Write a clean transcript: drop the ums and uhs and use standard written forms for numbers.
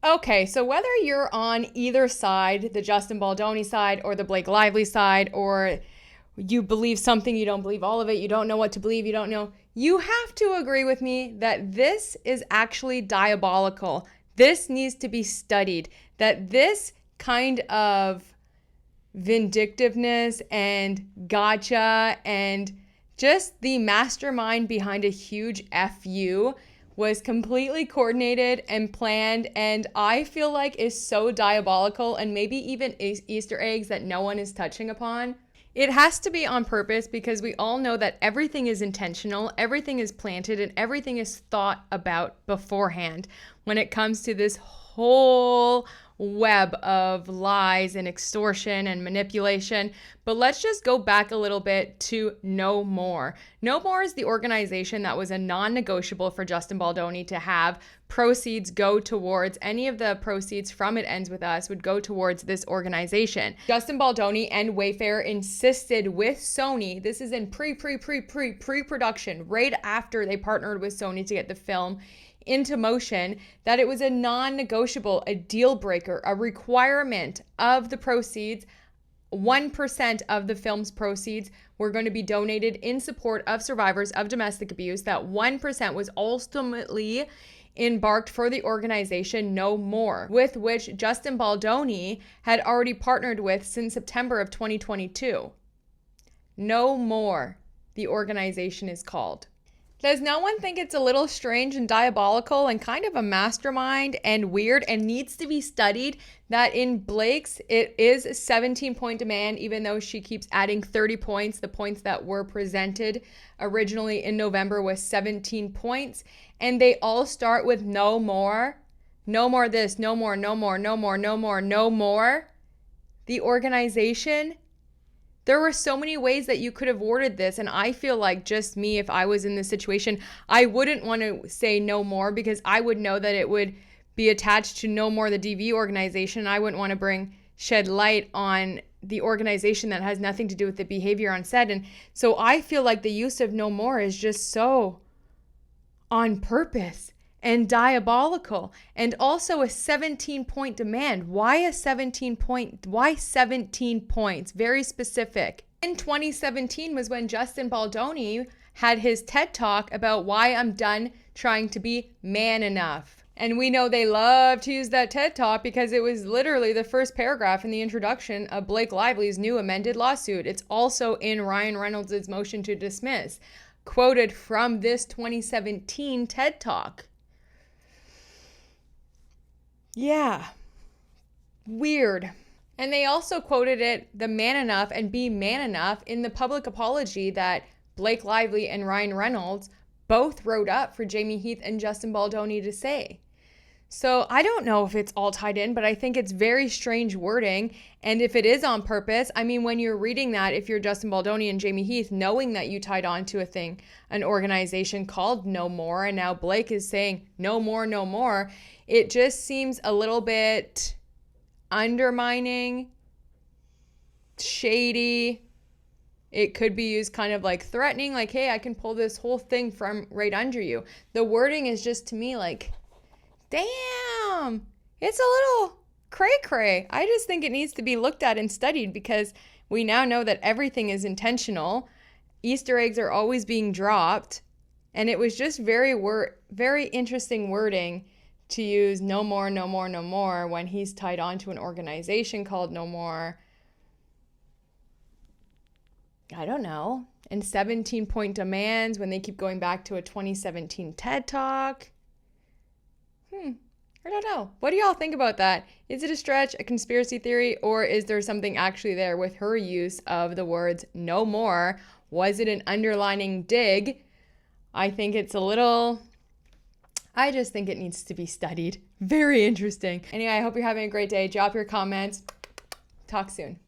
Okay, so whether you're on either side, the Justin Baldoni side or the Blake Lively side, or you believe something, you don't believe all of it, you don't know what to believe, you don't know, you have to agree with me that this is actually diabolical. This needs to be studied, that this kind of vindictiveness and gotcha and just the mastermind behind a huge FU was completely coordinated and planned, and I feel like is so diabolical, and maybe even Easter eggs that no one is touching upon. It has to be on purpose because we all know that everything is intentional, everything is planted, and everything is thought about beforehand when it comes to this whole web of lies and extortion and manipulation. But let's just go back a little bit to No More. No More is the organization that was a non-negotiable for Justin Baldoni to have proceeds go towards. Any of the proceeds from It Ends With Us would go towards this organization. Justin Baldoni and Wayfair insisted with Sony, this is in pre-production, right after they partnered with Sony to get the film into motion, that it was a non-negotiable, a deal breaker, a requirement of the proceeds. 1% of the film's proceeds were going to be donated in support of survivors of domestic abuse. That 1% was ultimately embarked for the organization No More, with which Justin Baldoni had already partnered with since September of 2022. No More, the organization is called. Does no one think it's a little strange and diabolical and kind of a mastermind and weird and needs to be studied that in Blake's, it is a 17-point demand, even though she keeps adding 30 points. The points that were presented originally in November was 17 points. And they all start with no more. No more this, no more, no more, no more, no more, no more. The organization. There were so many ways that you could have worded this, and I feel like just me, if I was in this situation, I wouldn't want to say no more because I would know that it would be attached to No More, the DV organization. I wouldn't want to shed light on the organization that has nothing to do with the behavior on set. And so I feel like the use of no more is just so on purpose and diabolical, and also a 17-point demand. Why a 17 point? Why 17 points? Very specific. In 2017 was when Justin Baldoni had his TED Talk about why I'm done trying to be man enough. And we know they love to use that TED Talk because it was literally the first paragraph in the introduction of Blake Lively's new amended lawsuit. It's also in Ryan Reynolds' motion to dismiss, quoted from this 2017 TED Talk. Yeah, weird. And they also quoted it, the man enough and be man enough, in the public apology that Blake Lively and Ryan Reynolds both wrote up for Jamie Heath and Justin Baldoni to say. So I don't know if it's all tied in, but I think it's very strange wording. And if it is on purpose, I mean, when you're reading that, if you're Justin Baldoni and Jamie Heath, knowing that you tied on to an organization called No More, and now Blake is saying no more, no more, it just seems a little bit undermining, shady. It could be used kind of like threatening, like, hey, I can pull this whole thing from right under you. The wording is just, to me, like, damn, it's a little cray-cray. I just think it needs to be looked at and studied because we now know that everything is intentional. Easter eggs are always being dropped. And it was just very interesting wording to use no more, no more, no more when he's tied on to an organization called No More. I don't know. And 17-point demands when they keep going back to a 2017 TED Talk. I don't know. What do y'all think about that? Is it a stretch, a conspiracy theory, or is there something actually there with her use of the words no more? Was it an underlining dig? I think it's a little... I just think it needs to be studied. Very interesting. Anyway, I hope you're having a great day. Drop your comments. Talk soon.